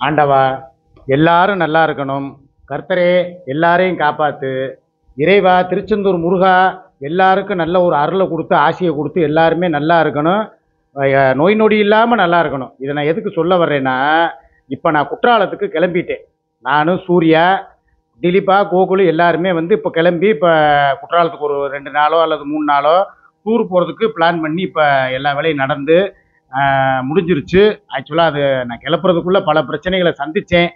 ஆண்டவா, எல்லாரும் நல்லா இருக்கணும். கர்த்தரே, எல்லாரையும் காப்பாத்து. இறைவா, திருச்செந்தூர் முருகா, எல்லாருக்கும் நல்ல ஒரு அருளை கொடுத்து ஆசியை கொடுத்து எல்லாருமே நல்லா இருக்கணும். நோய் நொடி இல்லாமல் நல்லா இருக்கணும். இதை நான் எதுக்கு சொல்ல வர்றேன்னா, இப்போ நான் குற்றாலத்துக்கு கிளம்பிட்டேன். நானும் சூர்யா, திலீபா, கோகுலு எல்லாருமே இப்போ கிளம்பி இப்போ குற்றாலத்துக்கு ஒரு 2 நாளோ அல்லது 3 நாளோ டூர் போகிறதுக்கு பிளான் பண்ணி இப்போ எல்லா வேலையும் நடந்து முடிஞ்சிருச்சு. ஆக்சுவலாக அது நான் கிளப்புறதுக்குள்ளே பல பிரச்சனைகளை சந்தித்தேன்.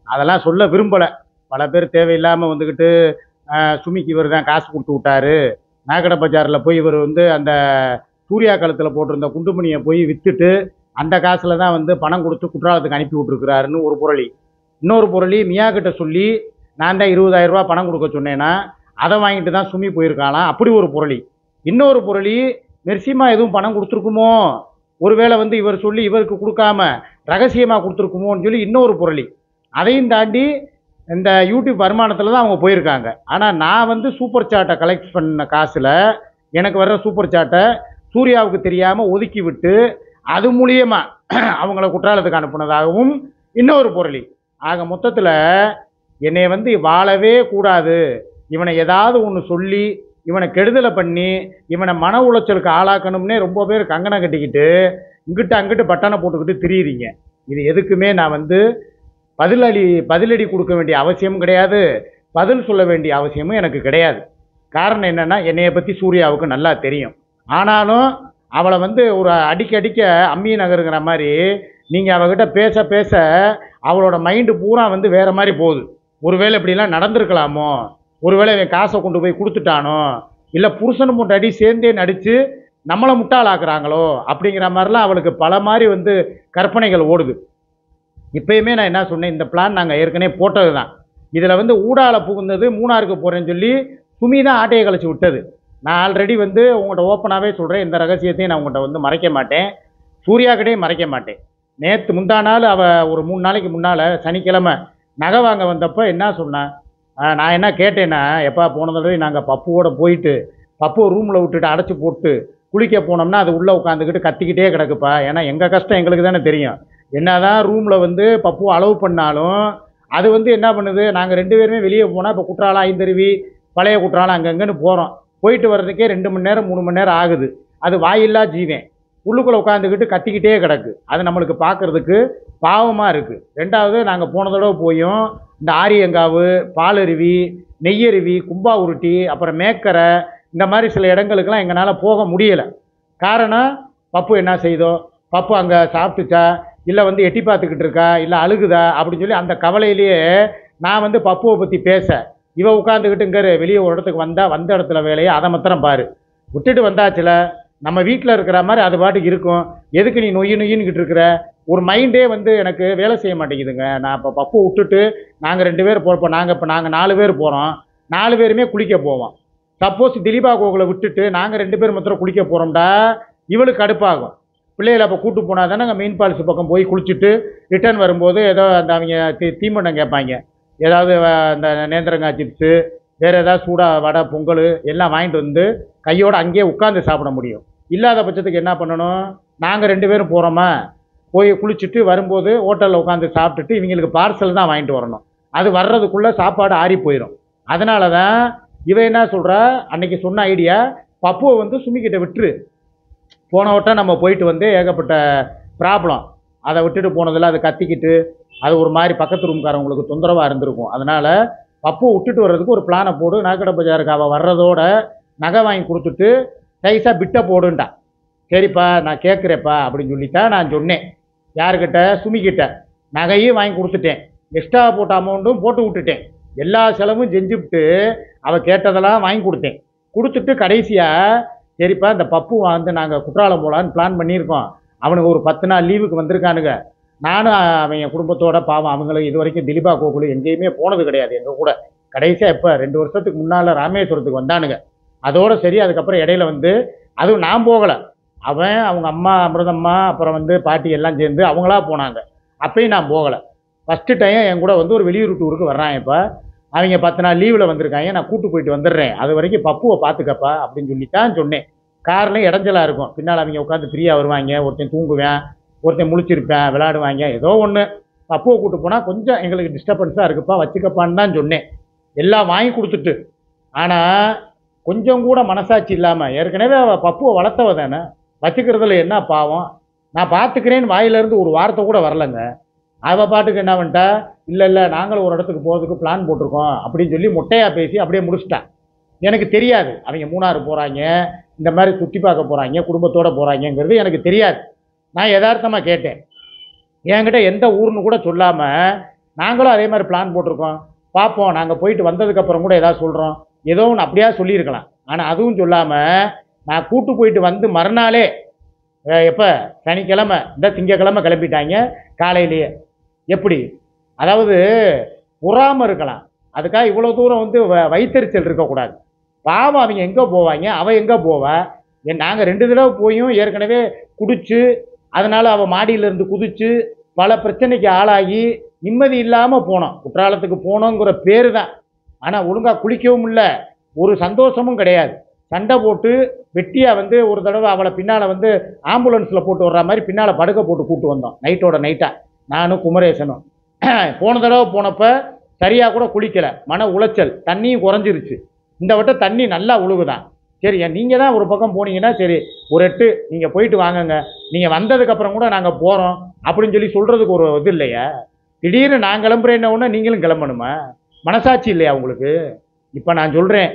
அதெல்லாம் சொல்ல விரும்பலை. பல பேர் தேவையில்லாமல் வந்துக்கிட்டு சுமிக்கு இவர் தான் காசு கொடுத்து விட்டாரு, நாகட பஜாரில் போய் இவர் அந்த சூர்யா கழுத்தில் போட்டிருந்த குண்டுமணியை போய் விற்றுட்டு அந்த காசில் தான் பணம் கொடுத்து குற்றாலத்துக்கு அனுப்பி விட்ருக்குறாருன்னு ஒரு புரளி. இன்னொரு புரளி, மியா கிட்ட சொல்லி நான் தான் 20,000 ரூபா பணம் கொடுக்க சொன்னேன்னா அதை வாங்கிட்டு தான் சுமி போயிருக்காளாம், அப்படி ஒரு புரளி. இன்னொரு புரளி, மெர்சிமா எதுவும் பணம் கொடுத்துருக்குமோ, ஒருவேளை இவர் சொல்லி இவருக்கு கொடுக்காம ரகசியமாக கொடுத்துருக்குமோன்னு சொல்லி இன்னொரு புரளி. அதையும் தாண்டி இந்த யூடியூப் வருமானத்தில் தான் அவங்க போயிருக்காங்க. ஆனால் நான் சூப்பர் சாட்டை கலெக்ட் பண்ண காசில் எனக்கு வர்ற சூப்பர் சாட்டை சூர்யாவுக்கு தெரியாமல் ஒதுக்கி விட்டு அது மூலியமாக அவங்கள குற்றாலத்துக்கு அனுப்புனதாகவும் இன்னொரு புரளி. ஆக மொத்தத்தில் என்னை வாழவே கூடாது, இவனை ஏதாவது ஒன்று சொல்லி இவனை கெடுதலை பண்ணி இவனை மன உளைச்சலுக்கு ஆளாக்கணும்னே ரொம்ப பேர் கங்கணம் கட்டிக்கிட்டு இங்கிட்டு அங்கிட்டு பட்டனை போட்டுக்கிட்டு திரியுறீங்க. இது எதுக்குமே நான் பதிலடி கொடுக்க வேண்டிய அவசியமும் கிடையாது, பதில் சொல்ல வேண்டிய அவசியமும் எனக்கு கிடையாது. காரணம் என்னென்னா, என்னையை பற்றி சூர்யாவுக்கு நல்லா தெரியும். ஆனாலும் அவளை ஒரு அடிக்க அம்மி நகருங்கிற மாதிரி நீங்கள் அவகிட்ட பேச பேச அவளோட மைண்டு பூரா வேறு மாதிரி போகுது. ஒருவேளை இப்படிலாம் நடந்திருக்கலாமோ, ஒருவேளை இவன் காசை கொண்டு போய் கொடுத்துட்டானோ, இல்லை புருஷனும் முட்டாடி சேர்ந்தே நடித்து நம்மளை முட்டாளாக்குறாங்களோ அப்படிங்கிற மாதிரிலாம் அவளுக்கு பல மாதிரி கற்பனைகள் ஓடுது. இப்பயுமே நான் என்ன சொன்னேன், இந்த பிளான் நாங்கள் ஏற்கனவே போட்டது தான். இதில் ஊடால புகுந்தது மூணாருக்கு போகிறேன்னு சொல்லி சுமி தான் ஆட்டையை கழிச்சு விட்டது. நான் ஆல்ரெடி உங்கள்கிட்ட ஓப்பனாகவே சொல்கிறேன், இந்த ரகசியத்தையும் நான் உங்கள்கிட்ட மறைக்க மாட்டேன், சூர்யாக்கிட்டையும் மறைக்க மாட்டேன். நேற்று முந்தா நாள் அவள் ஒரு 3 நாளைக்கு முன்னால் சனிக்கிழமை நகை வாங்க வந்தப்போ என்ன சொன்னான், நான் என்ன கேட்டேன்னா, எப்போ போன தடவை நாங்கள் பப்புவோட போயிட்டு பப்புவை ரூமில் விட்டுட்டு அடைச்சி போட்டு குளிக்க போனோம்னா அது உள்ளே உட்காந்துக்கிட்டு கத்திக்கிட்டே கிடக்குப்பா, ஏன்னா எங்கள் கஷ்டம் எங்களுக்கு தானே தெரியும். என்னதான் ரூமில் பப்புவை அலோவ் பண்ணாலும் அது என்ன பண்ணுது, நாங்கள் 2 பேருமே வெளியே போனால் இப்போ குற்றாலம், ஐந்தருவி, பழைய குற்றாலம் அங்கங்கன்னு போகிறோம். போயிட்டு வர்றதுக்கே 2 மணி நேரம் 3 மணி நேரம் ஆகுது. அது வாயில்லா ஜீவன் உள்ளுக்குள்ளே உட்காந்துக்கிட்டு கத்திக்கிட்டே கிடக்கு. அது நம்மளுக்கு பார்க்குறதுக்கு பாவமாக இருக்குது. 2வது, நாங்கள் போன தடவை போயும் இந்த ஆரியங்காவு, பாலருவி, நெய்யருவி, கும்பா உருட்டி, அப்புறம் மேக்கரை, இந்த மாதிரி சில இடங்களுக்கெல்லாம் எங்களால் போக முடியலை. காரணம், பப்பு என்ன செய்தோ, பப்பு அங்கே சாப்பிட்டுச்சா, இல்லை எட்டி பார்த்துக்கிட்டு இருக்கா, இல்லை அழுகுதா அப்படின்னு சொல்லி அந்த கவலையிலேயே நான் பப்புவை பற்றி பேச இவ உட்காந்துக்கிட்டுங்கிற வெளியே ஒரு இடத்துக்கு வந்த இடத்துல வேலையை அதை மாத்திரம் பாரு, விட்டுட்டு வந்தாச்சுல, நம்ம வீட்டில் இருக்கிற மாதிரி அது பாட்டுக்கு இருக்கும். எதுக்கு நீ நொய்யின்னுக்கிட்டு இருக்கிற, ஒரு மைண்டே எனக்கு வேலை செய்ய மாட்டேங்குதுங்க. நான் இப்போ பப்பு விட்டுட்டு நாங்கள் 2 பேர் போகிறப்போ நாங்கள் 4 பேர் போகிறோம், 4 பேருமே குளிக்க போவோம். சப்போஸ் திலீபா கோகுலை விட்டுட்டு நாங்கள் 2 பேர் மாத்திரம் குளிக்க போகிறோம்டா, இவளுக்கு கடுப்பாகும். பிள்ளைகளை அப்போ கூட்டு போனால் தானே அங்கே மெயின் ஃபால்ஸ் பக்கம் போய் குளிச்சுட்டு ரிட்டர்ன் வரும்போது ஏதோ அந்த அவங்க தீமண்டம் கேட்பாங்க, ஏதாவது அந்த நேந்திரங்காய் சிப்ஸு, வேறு ஏதாவது சூடாக வடை, பொங்கல் எல்லாம் வாங்கிட்டு கையோடு அங்கேயே உட்காந்து சாப்பிட முடியும். இல்லாத பட்சத்துக்கு என்ன பண்ணணும், நாங்கள் 2 பேரும் போகிறோமா, போய் குளிச்சுட்டு வரும்போது ஹோட்டலில் உட்காந்து சாப்பிட்டுட்டு இவங்களுக்கு பார்சல் தான் வாங்கிட்டு வரணும். அது வர்றதுக்குள்ளே சாப்பாடு ஆறி போயிடும். அதனால தான் இவன் என்ன சொல்கிறா, அன்னைக்கு சொன்ன ஐடியா, பப்புவை சுமிக்கிட்ட விட்டுரு, போன வட்டம் நம்ம போயிட்டு ஏகப்பட்ட ப்ராப்ளம், அதை விட்டுட்டு போனதில் அது கத்திக்கிட்டு அது ஒரு மாதிரி பக்கத்து ரூம்காரவங்களுக்கு தொந்தரவாக இருந்திருக்கும். அதனால் பப்புவை விட்டுட்டு வர்றதுக்கு ஒரு பிளானை போடு, நாகட பஜாருக்கு அவள் வர்றதோட நகை வாங்கி கொடுத்துட்டு கைஸாக பிட்டை போடுண்டா. சரிப்பா நான் கேட்குறேப்பா அப்படின்னு சொல்லித்தான் நான் சொன்னேன். யாருக்கிட்ட, சுமிக்கிட்ட. நகையும் வாங்கி கொடுத்துட்டேன், எக்ஸ்ட்ரா போட்ட அமௌண்ட்டும் போட்டு விட்டுட்டேன், எல்லா செலவும் செஞ்சுவிட்டு அவள் கேட்டதெல்லாம் வாங்கி கொடுத்துட்டு கடைசியாக சரிப்பா இந்த பப்பு நாங்கள் குற்றாலம் போகலான்னு பிளான் பண்ணியிருக்கோம், அவனுக்கு ஒரு 10 நாள் லீவுக்கு வந்திருக்கானுங்க, நானும் அவங்க குடும்பத்தோட, பாவம் அவங்களுக்கு இது வரைக்கும் திலீபா கோகுலு எங்கேயுமே போனது கிடையாது எங்கள் கூட. கடைசியாக இப்போ 2 வருஷத்துக்கு முன்னால் ராமேஸ்வரத்துக்கு வந்தானுங்க, அதோடு சரி. அதுக்கப்புறம் இடையில அதுவும் நான் போகலை, அவன் அவங்க அம்மா அமிர்தம்மா அப்புறம் பாட்டி எல்லாம் சேர்ந்து அவங்களா போனாங்க, அப்பயும் நான் போகலை. ஃபஸ்ட்டு டைம் என் கூட ஒரு வெளியூர் டூருக்கு வர்றான். இப்போ அவங்க 10 நாள் லீவில் வந்திருக்காங்க, நான் கூட்டு போயிட்டு வந்துடுறேன், அது வரைக்கும் பப்புவை பார்த்துக்கப்பா அப்படின்னு சொல்லித்தான் சொன்னேன். காரில் இடைஞ்சலாக இருக்கும், பின்னால் அவங்க உட்காந்து ஃப்ரீயாக வருவாங்க, ஒருத்தன் தூங்குவேன், ஒருத்தன் முழிச்சிருப்பேன், விளையாடுவாங்க, ஏதோ ஒன்று. பப்புவை கூப்பிட்டு போனால் கொஞ்சம் எங்களுக்கு டிஸ்டர்பன்ஸாக இருக்குப்பா, வச்சுக்கப்பான்னு தான் சொன்னேன். எல்லாம் வாங்கி கொடுத்துட்டு. ஆனால் கொஞ்சம் கூட மனசாட்சி இல்லாமல், ஏற்கனவே அவள் பப்புவை வளர்த்தவ தானே, வச்சுக்கிறதுல என்ன பாவம், நான் பார்த்துக்கிறேன்னு வாயிலேருந்து ஒரு வார்த்தை கூட வரலைங்க. அவள் பாட்டுக்கு என்ன பண்ணிட்டா, இல்லை நாங்களும் ஒரு இடத்துக்கு போகிறதுக்கு பிளான் போட்டிருக்கோம் அப்படின்னு சொல்லி மொட்டையாக பேசி அப்படியே முடிச்சிட்டான். எனக்கு தெரியாது அவங்க மூணாறு போகிறாங்க, இந்த மாதிரி சுற்றி பார்க்க போகிறாங்க, குடும்பத்தோடு போகிறாங்கங்கிறது எனக்கு தெரியாது. நான் யதார்த்தமாக கேட்டேன். என்கிட்ட எந்த ஊர்னு கூட சொல்லாமல் நாங்களும் அதே மாதிரி பிளான் போட்டிருக்கோம், பார்ப்போம், நாங்கள் போயிட்டு வந்ததுக்கப்புறம் கூட ஏதாவது சொல்கிறோம், ஏதோ ஒன்று அப்படியா சொல்லியிருக்கலாம். ஆனால் அதுவும் சொல்லாமல் நான் கூட்டு போயிட்டு வந்து மறுநாளே, எப்போ சனிக்கிழமை, இந்த திங்கக்கிழமை கிளம்பிட்டாங்க காலையிலேயே. எப்படி? அதாவது பொறாமல் இருக்கலாம், அதுக்காக இவ்வளோ தூரம் வந்து வைத்தறிச்சல் இருக்கக்கூடாது. பாவம், அவங்க எங்கே போவாங்க, அவள் எங்கே போவா? நாங்கள் 2 தடவை போயும் ஏற்கனவே குடிச்சு, அதனால் அவள் மாடியிலேருந்து குதிச்சு பல பிரச்சனைக்கு ஆளாகி நிம்மதி இல்லாமல் போனோம். குற்றாலத்துக்கு போனோங்கிற பேர் தான், ஆனால் ஒழுங்காக குளிக்கவும் இல்லை, ஒரு சந்தோஷமும் கிடையாது. சண்டை போட்டு வெட்டியாக வந்து ஒரு தடவை அவளை பின்னால் வந்து ஆம்புலன்ஸில் போட்டு வர்ற மாதிரி பின்னால் படுக்க போட்டு கூப்பிட்டு வந்தோம், நைட்டோட நைட்டாக நானும் குமரேசனும். போன தடவை போனப்போ சரியாக கூட குளிக்கலை, மன உளைச்சல், தண்ணியும் குறைஞ்சிருச்சு. இந்த வட்டம் தண்ணி நல்லா உழுகுதான். சரி, நீங்கள் தான் ஒரு பக்கம் போனீங்கன்னா சரி, ஒரு 8 நீங்கள் போயிட்டு வாங்கங்க, நீங்கள் வந்ததுக்கப்புறம் கூட நாங்கள் போகிறோம் அப்படின்னு சொல்லி சொல்கிறதுக்கு ஒரு இது இல்லையா? திடீர்னு நான் கிளம்புறேன்ன உடனே நீங்களும் கிளம்பணுமா? மனசாட்சி இல்லையா உங்களுக்கு? இப்போ நான் சொல்கிறேன்,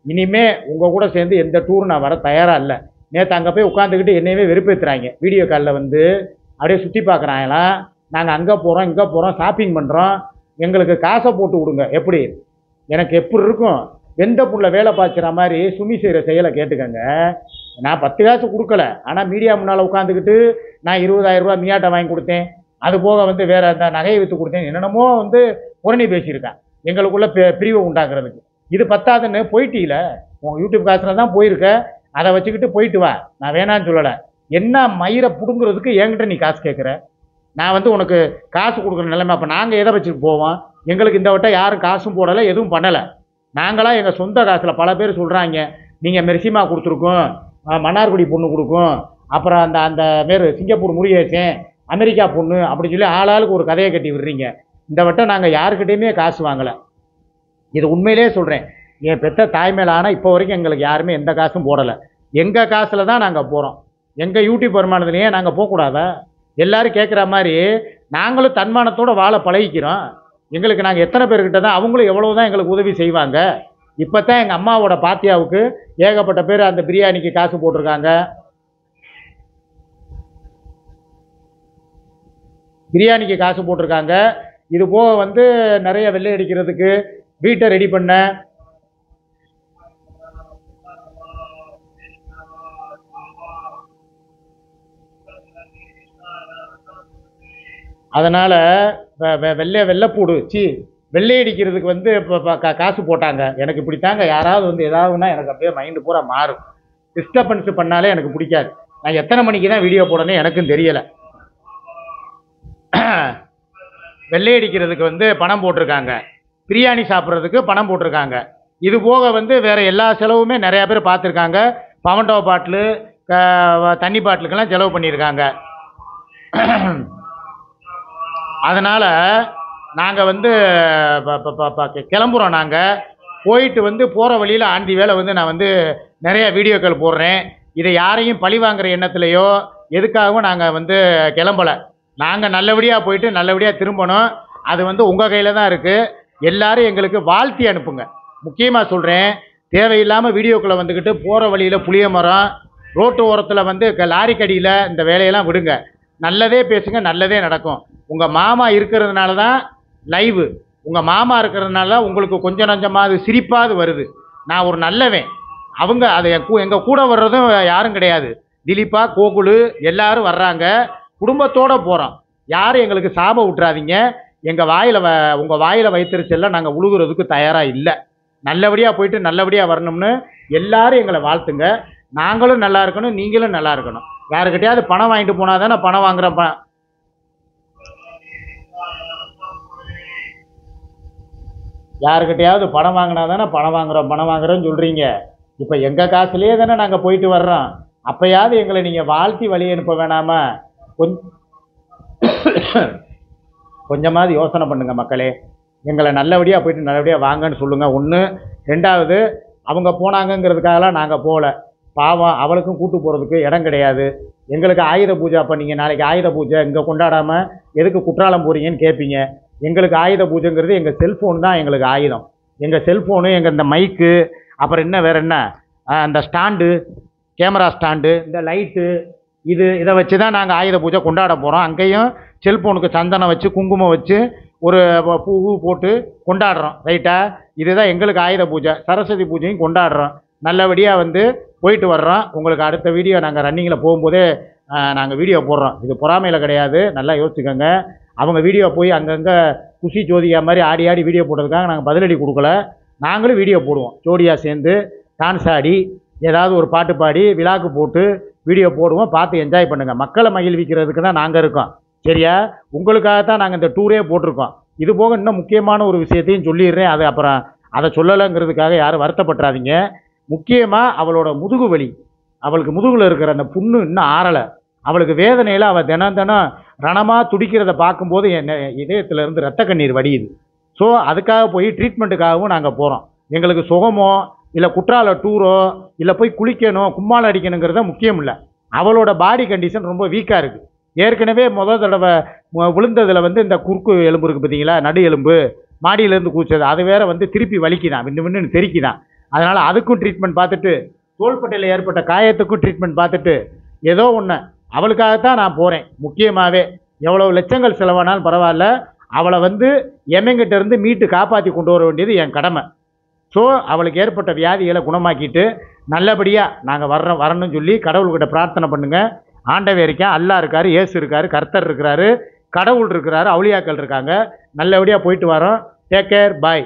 இனிமே உங்கள் கூட சேர்ந்து எந்த டூர் நான் வர தயாராக இல்லை. நேற்று அங்கே போய் உட்காந்துக்கிட்டு என்னையவே வெறுப்பேற்றுறாங்க, வீடியோ காலில் வந்து அப்படியே சுற்றி பார்க்குறாங்களாம். நாங்கள் அங்கே போகிறோம், இங்கே போகிறோம், ஷாப்பிங் பண்ணுறோம், எங்களுக்கு காசை போட்டு விடுங்க. எப்படி எனக்கு எப்படி இருக்கும்? வெந்த புள்ள வேலை பார்க்குற மாதிரி சுமி செய்கிற செயலை கேட்டுக்கங்க. நான் 10 காசு கொடுக்கல, ஆனால் மீடியா முன்னால் உட்காந்துக்கிட்டு நான் 20,000 ரூபா மியாட்டை வாங்கி கொடுத்தேன், அது போக வந்து வேறு அந்த நகையை விற்று கொடுத்தேன், என்னென்னமோ வந்து புரணி பேசியிருக்கேன் எங்களுக்குள்ள பிரிவை உண்டாக்குறதுக்கு. இது பத்தாதுன்னு போயிட்டீல, உங்கள் யூடியூப் காசில் தான் போயிருக்க, அதை வச்சுக்கிட்டு போயிட்டு வா, நான் வேணான்னு சொல்லலை. என்ன மயிரை பிடுங்குறதுக்கு என்கிட்ட நீ காசு கேட்குற? நான் வந்து உனக்கு காசு கொடுக்குற நிலைமை. அப்போ நாங்கள் எதை வச்சுட்டு போவோம்? எங்களுக்கு இந்த வட்டம் யாரும் காசும் போடலை, எதுவும் பண்ணலை. நாங்களாம் எங்கள் சொந்த காசில், பல பேர் சொல்கிறாங்க நீங்கள் மெர்சிமா கொடுத்துருக்கோம், மன்னார்குடி பொண்ணு கொடுக்கும், அப்புறம் அந்த அந்த பேர் சிங்கப்பூர் முருகேசன், அமெரிக்கா பொண்ணு அப்படின்னு சொல்லி ஆளாளுக்கு ஒரு கதையை கட்டி விடுறீங்க. இந்த வட்டம் நாங்கள் யாருக்கிட்டையுமே காசு வாங்கலை. இது உண்மையிலே சொல்கிறேன், என் பெத்த தாய் மேலே. ஆனால் இப்போ வரைக்கும் எங்களுக்கு யாருமே எந்த காசும் போடலை. எங்கள் காசில் தான் நாங்கள் போகிறோம். எங்கள் யூடியூப் வருமானத்துலேயே நாங்கள் போகக்கூடாதா? எல்லோரும் கேட்குற மாதிரி நாங்களும் தன்மானத்தோடு வாழ பழகிக்கிறோம். எங்களுக்கு நாங்கள் எத்தனை பேர்கிட்ட தான், அவங்களும் எவ்வளோ தான் எங்களுக்கு உதவி செய்வாங்க. இப்போ தான் எங்கள் அம்மாவோட பாத்தியாவுக்கு ஏகப்பட்ட பேர் அந்த பிரியாணிக்கு காசு போட்டிருக்காங்க, பிரியாணிக்கு காசு போட்டிருக்காங்க. இது போக வந்து நிறைய வெள்ளை அடிக்கிறதுக்கு வீட்டை ரெடி பண்ண, அதனால் வெள்ளைப்பூடு வெள்ளை அடிக்கிறதுக்கு வந்து இப்போ காசு போட்டாங்க. எனக்கு இப்படித்தாங்க, யாராவது வந்து ஏதாவதுன்னா எனக்கு அப்படியே மைண்டு பூரா மாறும். டிஸ்டர்பன்ஸ் பண்ணாலே எனக்கு பிடிக்காது. நான் எத்தனை மணிக்கு தான் வீடியோ போடணும் எனக்கும் தெரியலை. வெள்ளை அடிக்கிறதுக்கு வந்து பணம் போட்டிருக்காங்க, பிரியாணி சாப்பிட்றதுக்கு பணம் போட்டிருக்காங்க. இது போக வந்து வேறு எல்லா செலவுமே நிறையா பேர் பார்த்துருக்காங்க. பவண்டோ பாட்டிலு, தண்ணி பாட்டிலுக்கெல்லாம் செலவு பண்ணியிருக்காங்க. அதனால் நாங்கள் வந்து கிளம்புறோம். நாங்கள் போயிட்டு வந்து போகிற வழியில் ஆண்டி வேலை வந்து நான் வந்து நிறைய வீடியோக்கள் போடுறேன். இதை யாரையும் பழி வாங்குற எண்ணத்துலையோ எதுக்காகவும் நாங்கள் வந்து கிளம்பலை. நாங்கள் நல்லபடியாக போயிட்டு நல்லபடியாக திரும்பணும். அது வந்து உங்கள் கையில் தான் இருக்குது. எல்லோரும் எங்களுக்கு வாழ்த்தி அனுப்புங்க. முக்கியமாக சொல்கிறேன், தேவையில்லாமல் வீடியோக்குள்ளே வந்துக்கிட்டு போகிற வழியில் புளிய மரம், ரோட்டு ஓரத்தில் வந்து லாரி கடியில் இந்த வேலையெல்லாம் விடுங்க. நல்லதே பேசுங்க, நல்லதே நடக்கும். உங்கள் மாமா இருக்கிறதுனால தான் லைவு, உங்கள் மாமா இருக்கிறதுனால உங்களுக்கு கொஞ்சம் நஞ்சமாவது சிரிப்பாவது வருது. நான் ஒரு நல்லவன், அவங்க அதை எங்கள் கூட வர்றதும் யாரும் கிடையாது. திலீப்பா, கோகுலு எல்லாரும் வர்றாங்க, குடும்பத்தோடு போகிறோம். யாரும் எங்களுக்கு சாபம் விட்டுறாதீங்க. எங்கள் வாயில் உங்கள் வாயில் வைத்திருச்செல்லாம் நாங்கள் உழுகுறதுக்கு தயாராக இல்லை. நல்லபடியாக போயிட்டு நல்லபடியாக வரணும்னு எல்லாரும் எங்களை வாழ்த்துங்க. நாங்களும் நல்லா இருக்கணும், நீங்களும் நல்லா இருக்கணும். யாருக்கிட்டையாவது பணம் வாங்கிட்டு போனால் தானே பணம் வாங்குகிறோம். யாருக்கிட்டையாவது பணம் வாங்கினா தானே பணம் வாங்குறோன்னு சொல்கிறீங்க. இப்போ எங்கள் காசுலேயே தானே நாங்கள் போயிட்டு வர்றோம். அப்போயாவது எங்களை நீங்கள் வாழ்த்தி வழி அனுப்ப வேணாமா? கொஞ்சமாவது யோசனை பண்ணுங்கள் மக்களே. எங்களை நல்லபடியாக போயிட்டு நல்லபடியாக வாங்கன்னு சொல்லுங்கள். ஒன்று. ரெண்டாவது, அவங்க போனாங்கங்கிறதுக்காகலாம் நாங்கள் போகல. பாவம், அவளுக்கும் கூட்டு போகிறதுக்கு இடம் கிடையாது. எங்களுக்கு ஆயுத பூஜை, அப்போ நீங்கள் நாளைக்கு ஆயுத பூஜை இங்கே கொண்டாடாமல் எதுக்கு குற்றாலம் போகிறீங்கன்னு கேட்பீங்க. எங்களுக்கு ஆயுத பூஜைங்கிறது எங்கள் செல்ஃபோன் தான் எங்களுக்கு ஆயுதம். எங்கள் செல்ஃபோனு, எங்கள் இந்த மைக்கு, அப்புறம் என்ன வேறு என்ன, அந்த ஸ்டாண்டு, கேமரா ஸ்டாண்டு, இந்த லைட்டு, இதை வச்சு தான் நாங்கள் ஆயுத பூஜை கொண்டாட போகிறோம். அங்கேயும் செல்ஃபோனுக்கு சந்தனம் வச்சு குங்குமம் வச்சு ஒரு பூ போட்டு கொண்டாடுறோம். ரைட்டா? இதுதான் எங்களுக்கு ஆயுத பூஜை. சரஸ்வதி பூஜையும் கொண்டாடுறோம். நல்லபடியாக வந்து போயிட்டு வர்றோம். உங்களுக்கு அடுத்த வீடியோ நாங்கள் ரன்னிங்கில் போகும்போதே நாங்கள் வீடியோ போடுறோம். இது பொறாமையில் கிடையாது, நல்லா யோசிச்சுக்கோங்க. அவங்க வீடியோ போய் அங்கங்கே குஷி ஜோதிகா மாதிரி ஆடி ஆடி வீடியோ போட்டதுக்காக நாங்கள் பதிலடி கொடுக்கல. நாங்களும் வீடியோ போடுவோம். ஜோடியாக சேர்ந்து டான்ஸ் ஆடி ஏதாவது ஒரு பாட்டு பாடி விழாக்கு போட்டு வீடியோ போடுவோம். பார்த்து என்ஜாய் பண்ணுங்கள். மக்களை மகிழ்விக்கிறதுக்கு தான் நாங்கள் இருக்கோம். சரியா? உங்களுக்காகத்தான் நாங்கள் இந்த டூரே போட்டிருக்கோம். இது போக இன்னும் முக்கியமான ஒரு விஷயத்தையும் சொல்லிடுறேன். அது அப்புறம் அதை சொல்லலைங்கிறதுக்காக யாரும் வருத்தப்பட்டுறாதீங்க. முக்கியமாக அவளோட முதுகு வலி, அவளுக்கு முதுகில் இருக்கிற அந்த புண்ணு இன்னும் ஆறலை. அவளுக்கு வேதனையில் அவள் தினம் தினம் ரணமாக துடிக்கிறத பார்க்கும்போது என் இதயத்திலேருந்து ரத்த கண்ணீர் வடியுது. ஸோ அதுக்காக போய் ட்ரீட்மெண்ட்டுக்காகவும் நாங்கள் போகிறோம். எங்களுக்கு சுகமோ இல்லை குற்றால டூரோ இல்லை போய் குளிக்கணும் கும்மாளம் அடிக்கணுங்கிறத முக்கியம் இல்லை. அவளோட பாடி கண்டிஷன் ரொம்ப வீக்காக இருக்குது. ஏற்கனவே முதல் தடவை விழுந்ததில் வந்து இந்த குறுக்கு எலும்பு இருக்குது பார்த்தீங்களா, நடு எலும்பு, மாடியிலேருந்து கூச்சது, அது வேற வந்து திருப்பி வலிக்குதான், விண்ணு விண்ணுன்னு தெரிக்குதான். அதனால் அதுக்கும் ட்ரீட்மெண்ட் பார்த்துட்டு, தோள்பட்டையில் ஏற்பட்ட காயத்துக்கும் ட்ரீட்மெண்ட் பார்த்துட்டு, ஏதோ ஒன்று அவளுக்காகத்தான் நான் போகிறேன். முக்கியமாகவே எவ்வளோ லட்சங்கள் செலவானாலும் பரவாயில்ல, அவளை வந்து எமங்கிட்ட இருந்து மீட்டு காப்பாற்றி கொண்டு வர வேண்டியது என் கடமை. ஸோ அவளுக்கு ஏற்பட்ட வியாதிகளை குணமாக்கிட்டு நல்லபடியாக நாங்கள் வரணும்னு சொல்லி கடவுள்கிட்ட பிரார்த்தனை பண்ணுங்கள். ஆண்டவே இருக்கேன், அல்லா இருக்கார், இயேசு இருக்கார், கர்த்தர் இருக்கிறாரு, கடவுள் இருக்கிறாரு, அவுளியாக்கள் இருக்காங்க. நல்லபடியாக போயிட்டு வரோம். டேக் கேர், பாய்.